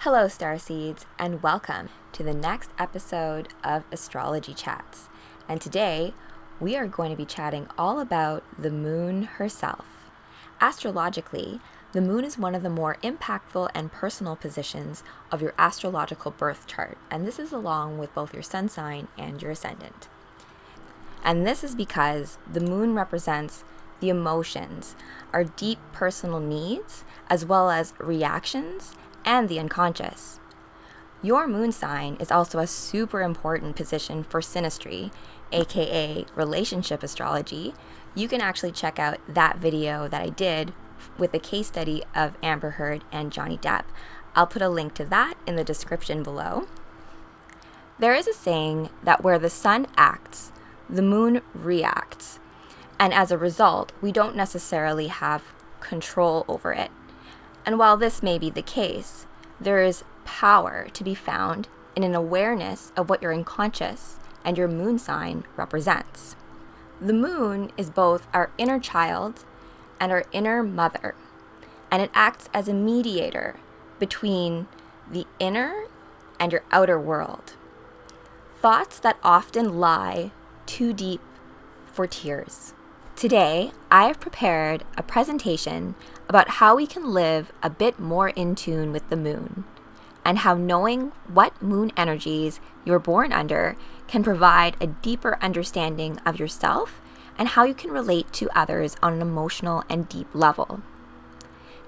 Hello, Starseeds, and welcome to the next episode of Astrology Chats. And today, we are going to be chatting all about the moon herself. Astrologically, the moon is one of the more impactful and personal positions of your astrological birth chart, and this is along with both your sun sign and your ascendant. And this is because the moon represents the emotions, our deep personal needs, as well as reactions and the unconscious. Your moon sign is also a super important position for Synastry, aka relationship astrology. You can actually check out that video that I did with a case study of Amber Heard and Johnny Depp. I'll put a link to that in the description below. There is a saying that where the sun acts, the moon reacts. And as a result, we don't necessarily have control over it. And while this may be the case, there is power to be found in an awareness of what your unconscious and your moon sign represents. The moon is both our inner child and our inner mother, and it acts as a mediator between the inner and your outer world. Thoughts that often lie too deep for tears. Today, I have prepared a presentation about how we can live a bit more in tune with the moon, and how knowing what moon energies you're born under can provide a deeper understanding of yourself and how you can relate to others on an emotional and deep level.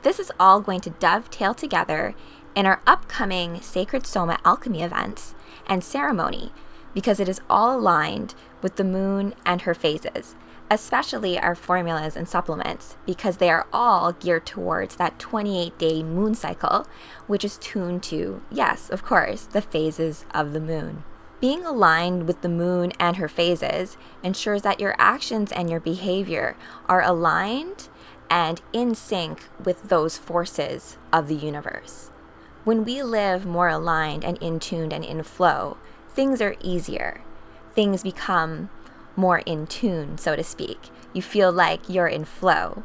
This is all going to dovetail together in our upcoming Sacred Soma Alchemy events and ceremony, because it is all aligned with the moon and her phases, especially our formulas and supplements, because they are all geared towards that 28-day moon cycle, which is tuned to, yes, of course, the phases of the moon. Being aligned with the moon and her phases ensures that your actions and your behavior are aligned and in sync with those forces of the universe. When we live more aligned and in tuned and in flow, things are easier. Things become more in tune, so to speak. You feel like you're in flow.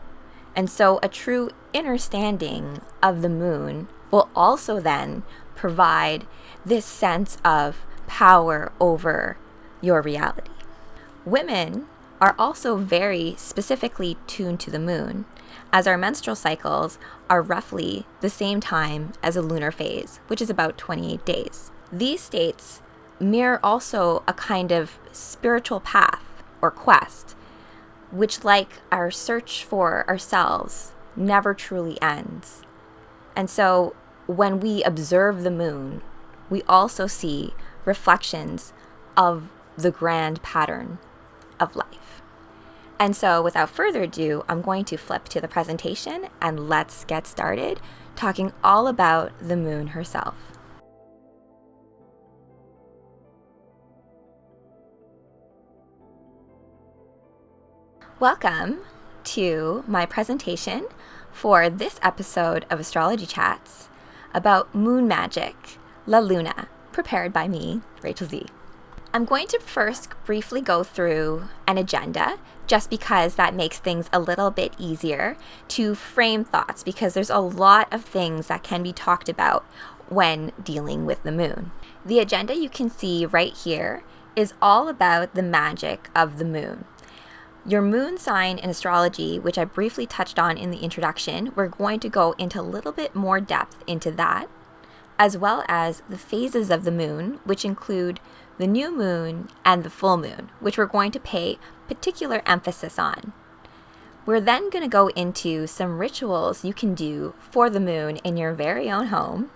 And so a true understanding of the moon will also then provide this sense of power over your reality. Women are also very specifically tuned to the moon, as our menstrual cycles are roughly the same time as a lunar phase, which is about 28 days. These states mirror also a kind of spiritual path or quest, which, like our search for ourselves, never truly ends. And so when we observe the moon, we also see reflections of the grand pattern of life. And so without further ado, I'm going to flip to the presentation and let's get started talking all about the moon herself. Welcome to my presentation for this episode of Astrology Chats about moon magic, La Luna, prepared by me, Rachel Z. I'm going to first briefly go through an agenda, just because that makes things a little bit easier to frame thoughts, because there's a lot of things that can be talked about when dealing with the moon. The agenda you can see right here is all about the magic of the moon. Your moon sign in astrology, which I briefly touched on in the introduction, we're going to go into a little bit more depth into that, as well as the phases of the moon, which include the new moon and the full moon, which we're going to pay particular emphasis on. We're then going to go into some rituals you can do for the moon in your very own home,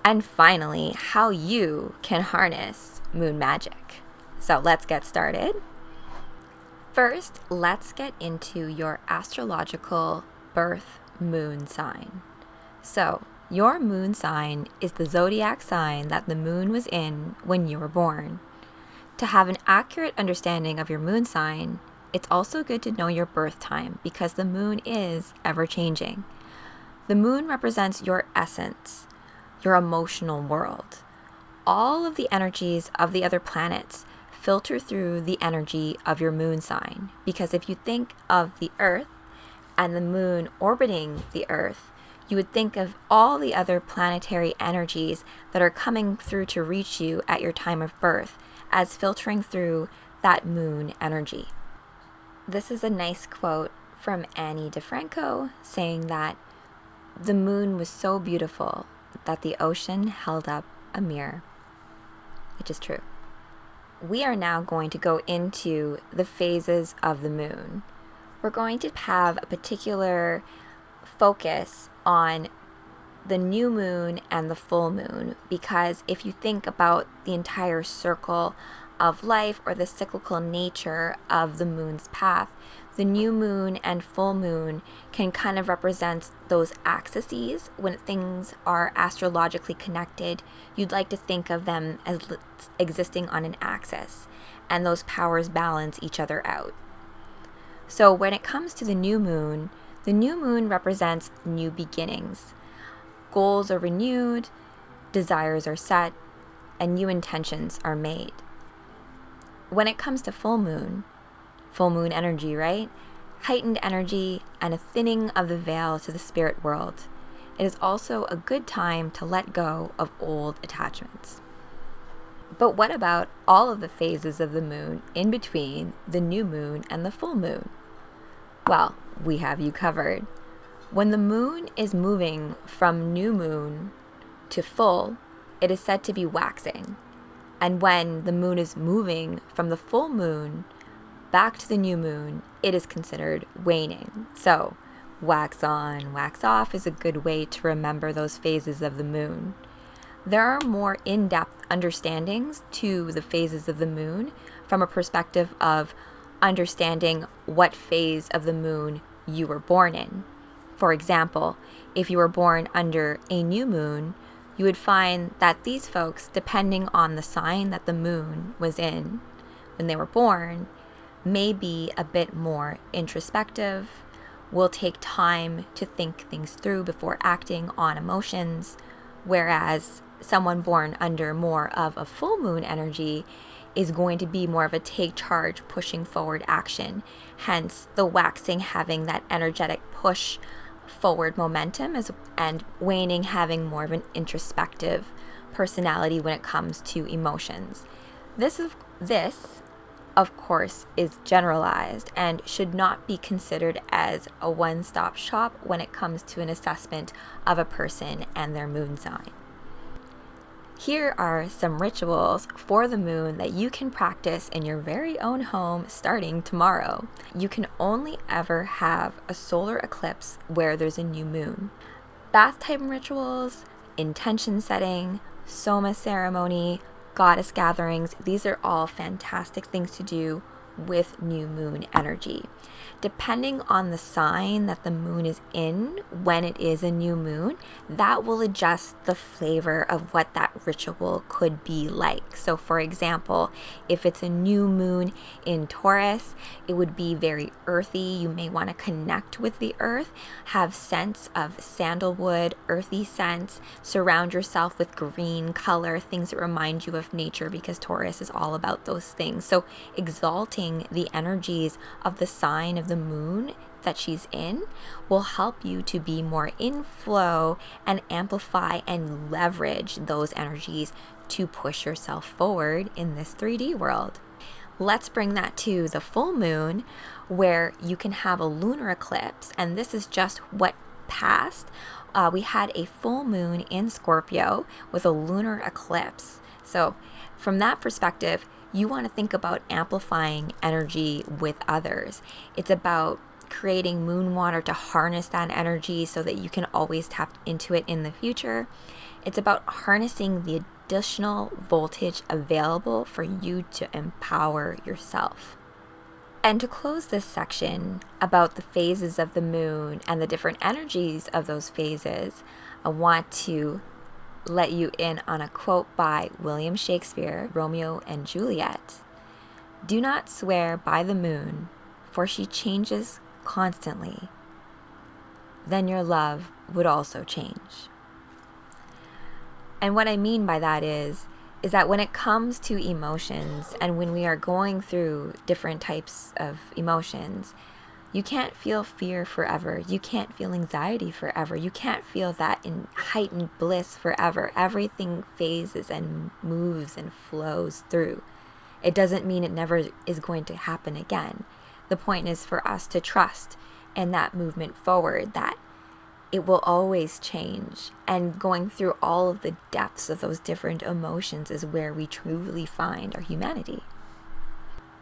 and finally, how you can harness moon magic. So let's get started. First, let's get into your astrological birth moon sign. So, your moon sign is the zodiac sign that the moon was in when you were born. To have an accurate understanding of your moon sign, it's also good to know your birth time, because the moon is ever-changing. The moon represents your essence, your emotional world. All of the energies of the other planets filter through the energy of your moon sign, because if you think of the Earth and the moon orbiting the Earth, you would think of all the other planetary energies that are coming through to reach you at your time of birth as filtering through that moon energy. This is a nice quote from Annie DeFranco saying that the moon was so beautiful that the ocean held up a mirror, which is true. We are now going to go into the phases of the moon. We're going to have a particular focus on the new moon and the full moon, because if you think about the entire circle of life or the cyclical nature of the moon's path, the new moon and full moon can kind of represent those axes. When things are astrologically connected, you'd like to think of them as existing on an axis, and those powers balance each other out. So when it comes to the new moon represents new beginnings. Goals are renewed, desires are set, and new intentions are made. When it comes to full moon energy, right? Heightened energy and a thinning of the veil to the spirit world. It is also a good time to let go of old attachments. But what about all of the phases of the moon in between the new moon and the full moon? Well, we have you covered. When the moon is moving from new moon to full, it is said to be waxing. And when the moon is moving from the full moon back to the new moon, it is considered waning. So, wax on, wax off is a good way to remember those phases of the moon. There are more in-depth understandings to the phases of the moon from a perspective of understanding what phase of the moon you were born in. For example, if you were born under a new moon, you would find that these folks, depending on the sign that the moon was in when they were born, may be a bit more introspective, will take time to think things through before acting on emotions, whereas someone born under more of a full moon energy is going to be more of a take charge, pushing forward action. Hence, the waxing having that energetic push forward momentum and waning having more of an introspective personality when it comes to emotions. This, of course, is generalized and should not be considered as a one-stop shop when it comes to an assessment of a person and their moon sign. Here are some rituals for the moon that you can practice in your very own home starting tomorrow. You can only ever have a solar eclipse where there's a new moon. Bath time rituals, intention setting, soma ceremony, goddess gatherings, these are all fantastic things to do with new moon energy. Depending on the sign that the moon is in when it is a new moon, that will adjust the flavor of what that ritual could be like. So for example, if it's a new moon in Taurus, it would be very earthy. You may want to connect with the earth, have scents of sandalwood, earthy scents, surround yourself with green color, things that remind you of nature, because Taurus is all about those things. So exalting the energies of the sign of the moon that she's in will help you to be more in flow and amplify and leverage those energies to push yourself forward in this 3D world. Let's bring that to the full moon, where you can have a lunar eclipse, and this is just what passed. We had a full moon in Scorpio with a lunar eclipse. So from that perspective, you want to think about amplifying energy with others. It's about creating moon water to harness that energy so that you can always tap into it in the future. It's about harnessing the additional voltage available for you to empower yourself. And to close this section about the phases of the moon and the different energies of those phases, I want to let you in on a quote by William Shakespeare, Romeo and Juliet. "Do not swear by the moon, for she changes constantly. Then your love would also change." And what I mean by that is that when it comes to emotions and when we are going through different types of emotions, You can't feel fear forever. You can't feel anxiety forever. You can't feel that in heightened bliss forever. Everything phases and moves and flows through. It doesn't mean it never is going to happen again. The point is for us to trust in that movement forward, that it will always change. And going through all of the depths of those different emotions is where we truly find our humanity.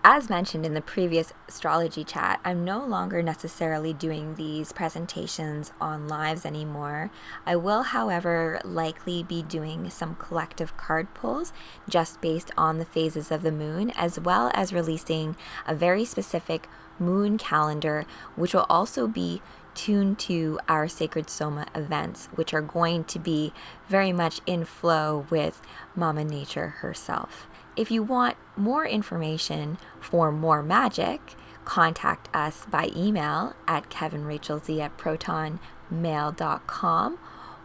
As mentioned in the previous astrology chat, I'm no longer necessarily doing these presentations on lives anymore. I will, however, likely be doing some collective card pulls just based on the phases of the moon, as well as releasing a very specific moon calendar, which will also be tuned to our Sacred Soma events, which are going to be very much in flow with Mama Nature herself. If you want more information for more magic, contact us by email at kevinrachelz@protonmail.com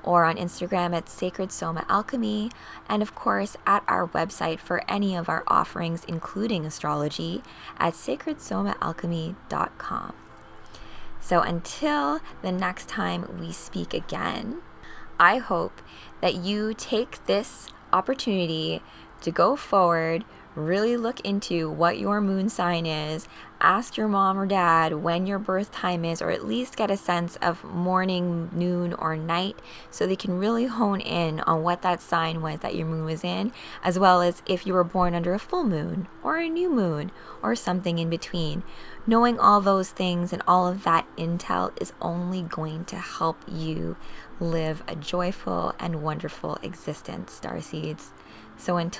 or on Instagram at Sacred Soma Alchemy, and of course at our website for any of our offerings, including astrology, at sacredsomaalchemy.com. So until the next time we speak again, I hope that you take this opportunity to go forward, really look into what your moon sign is, ask your mom or dad when your birth time is, or at least get a sense of morning, noon, or night, so they can really hone in on what that sign was that your moon was in, as well as if you were born under a full moon or a new moon or something in between. Knowing all those things and all of that intel is only going to help you live a joyful and wonderful existence, starseeds. So until